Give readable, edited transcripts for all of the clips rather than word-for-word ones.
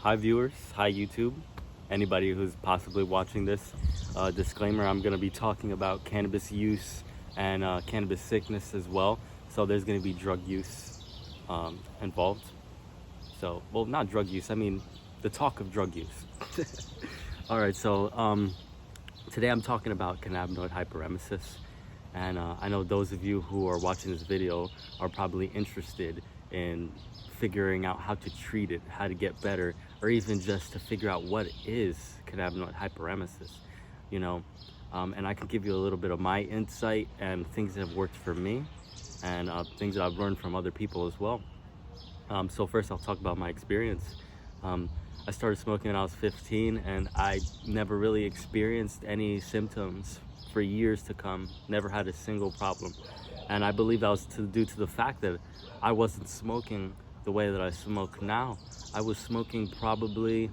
Hi viewers, hi YouTube, anybody who's possibly watching this. Disclaimer, I'm going to be talking about cannabis use and cannabis sickness as well. So there's going to be drug use involved. So, well, not drug use, I mean the talk of drug use. All right, so today I'm talking about cannabinoid hyperemesis. And I know those of you who are watching this video are probably interested in figuring out how to treat it, how to get better, or even just to figure out what is cannabinoid hyperemesis, and I can give you a little bit of my insight and things that have worked for me and things that I've learned from other people as well. So first I'll talk about my experience. I started smoking when I was 15 and I never really experienced any symptoms for years to come, never had a single problem. And I believe that was due to the fact that I wasn't smoking the way that I smoke now. I was smoking probably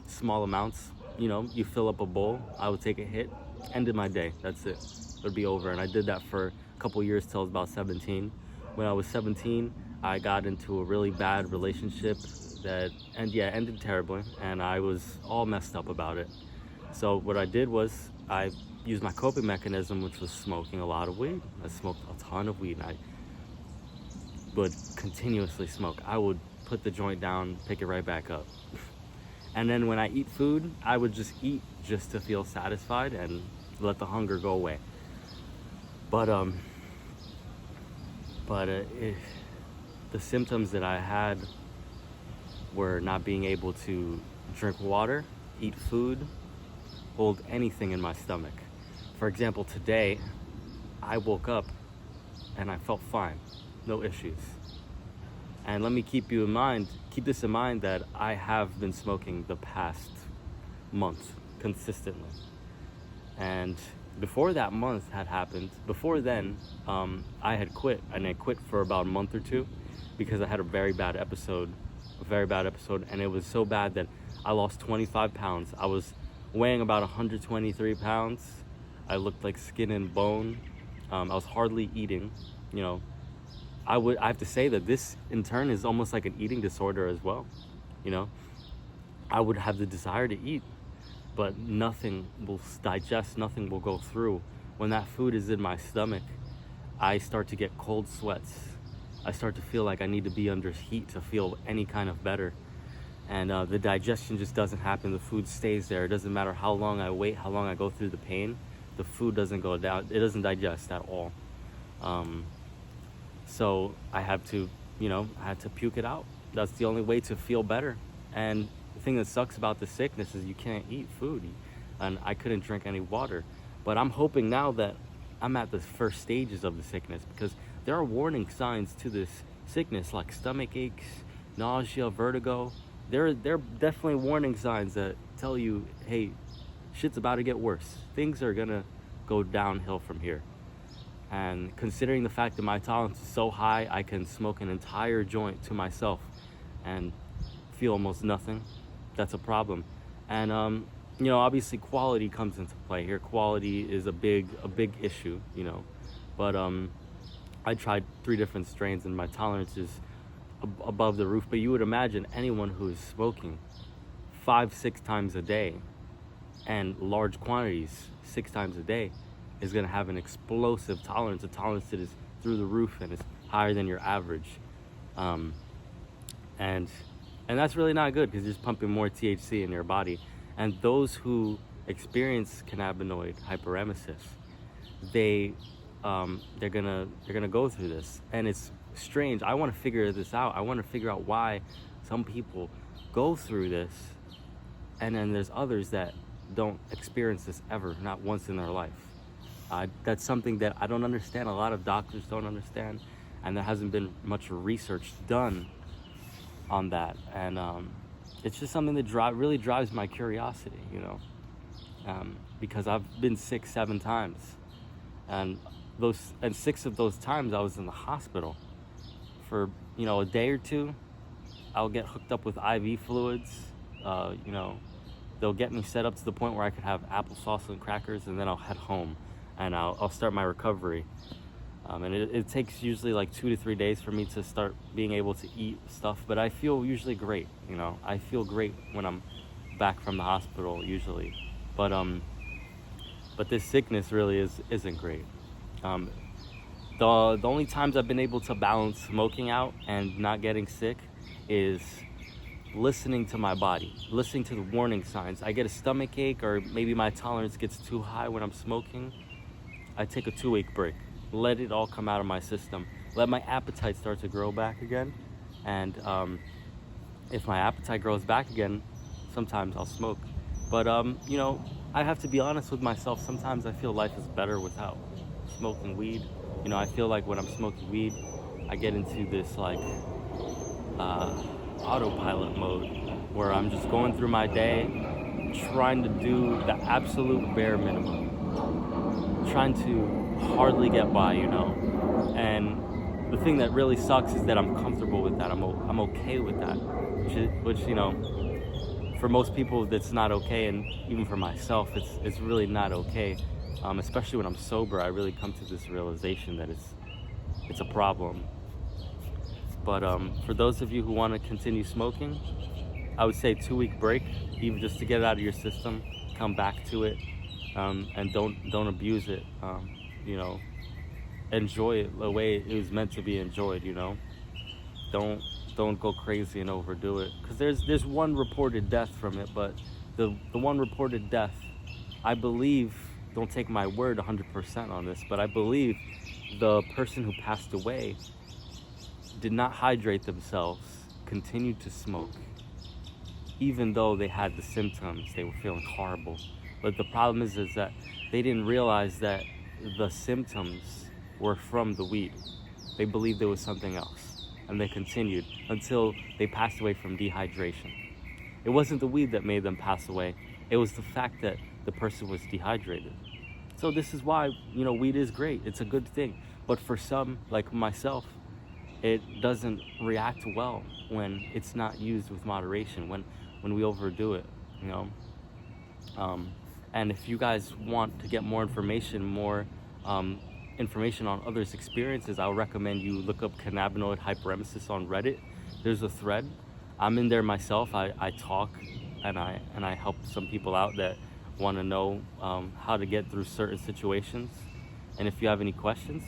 small amounts. You fill up a bowl, I would take a hit, ended my day, that's it. It would be over. And I did that for a couple years till I was about 17. When I was 17, I got into a really bad relationship that ended terribly, and I was all messed up about it. So what I did was I used my coping mechanism, which was smoking a lot of weed. I smoked a ton of weed, and I would continuously smoke. I would put the joint down, pick it right back up. And then when I eat food, I would just eat just to feel satisfied and let the hunger go away. But the symptoms that I had were not being able to drink water, eat food, hold anything in my stomach. For example, today, I woke up and I felt fine, no issues. And let me keep this in mind that I have been smoking the past month consistently. And before that month had happened, before then, I had quit, and I quit for about a month or two because I had a very bad episode, and it was so bad that I lost 25 pounds. I was weighing about 123 pounds. I looked like skin and bone. I was hardly eating, I have to say that this in turn is almost like an eating disorder as well. I would have the desire to eat, but nothing will digest, nothing will go through. When that food is in my stomach, I start to get cold sweats. I start to feel like I need to be under heat to feel any kind of better. And the digestion just doesn't happen. The food stays there. It doesn't matter how long I wait, how long I go through the pain. The food doesn't go down. It doesn't digest at all. So I had to puke it out. That's the only way to feel better. And the thing that sucks about the sickness is you can't eat food, and I couldn't drink any water. But I'm hoping now that I'm at the first stages of the sickness, because there are warning signs to this sickness like stomach aches, nausea, vertigo. There are definitely warning signs that tell you, hey, shit's about to get worse. Things are gonna go downhill from here. And considering the fact that my tolerance is so high, I can smoke an entire joint to myself and feel almost nothing. That's a problem. And obviously quality comes into play here. Quality is a big issue, But I tried 3 different strains and my tolerance is above the roof. But you would imagine anyone who is smoking 5-6 times a day and large quantities 6 times a day is going to have an explosive tolerance, a tolerance that is through the roof and is higher than your average. And that's really not good, because you're just pumping more THC in your body. And those who experience cannabinoid hyperemesis, they're gonna go through this, and it's strange. I want to figure this out. I want to figure out why some people go through this, and then there's others that don't experience this ever, not once in their life. That's something that I don't understand. A lot of doctors don't understand, and there hasn't been much research done on that. And it's just something that really drives my curiosity, because I've been sick 7 times, and 6 of those times I was in the hospital for a day or two. I'll get hooked up with IV fluids. They'll get me set up to the point where I could have applesauce and crackers, and then I'll head home and I'll start my recovery. And it takes usually like 2 to 3 days for me to start being able to eat stuff, but I feel usually great. I feel great when I'm back from the hospital usually, but this sickness really isn't great. um, the only times I've been able to balance smoking out and not getting sick is listening to my body, listening to the warning signs. I get a stomach ache, or maybe my tolerance gets too high when I'm smoking. I take a 2-week break, let it all come out of my system, let my appetite start to grow back again. And if my appetite grows back again, sometimes I'll smoke. But I have to be honest with myself. Sometimes I feel life is better without smoking weed. I feel like when I'm smoking weed, I get into this like autopilot mode where I'm just going through my day, trying to do the absolute bare minimum, trying to hardly get by, And the thing that really sucks is that I'm comfortable with that. I'm okay with that, which for most people that's not okay, and even for myself, it's really not okay. Especially when I'm sober, I really come to this realization that it's a problem. But for those of you who want to continue smoking, I would say 2-week break, even just to get it out of your system. Come back to it, and don't abuse it. Enjoy it the way it was meant to be enjoyed. Don't go crazy and overdo it, because there's one reported death from it, but the one reported death, I believe, don't take my word 100% on this, but I believe the person who passed away did not hydrate themselves, continued to smoke, even though they had the symptoms. They were feeling horrible. But the problem is that they didn't realize that the symptoms were from the weed. They believed there was something else, and they continued until they passed away from dehydration. It wasn't the weed that made them pass away. It was the fact that the person was dehydrated. So this is why, weed is great. It's a good thing. But for some, like myself, it doesn't react well when it's not used with moderation, when we overdo it, And if you guys want to get more information on others' experiences, I would recommend you look up Cannabinoid hypermesis on Reddit. There's a thread. I'm in there myself. I talk and I help some people out that want to know how to get through certain situations. And if you have any questions,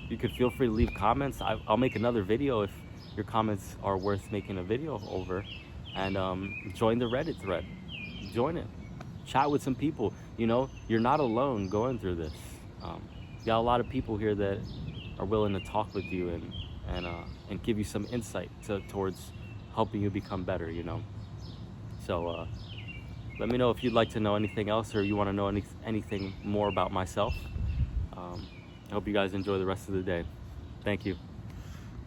you could feel free to leave comments. I'll make another video if your comments are worth making a video over. And join the Reddit thread. Join it. Chat with some people. You're not alone going through this. You got a lot of people here that are willing to talk with you and give you some insight towards helping you become better. So let me know if you'd like to know anything else, or you want to know anything more about myself. I hope you guys enjoy the rest of the day. Thank you.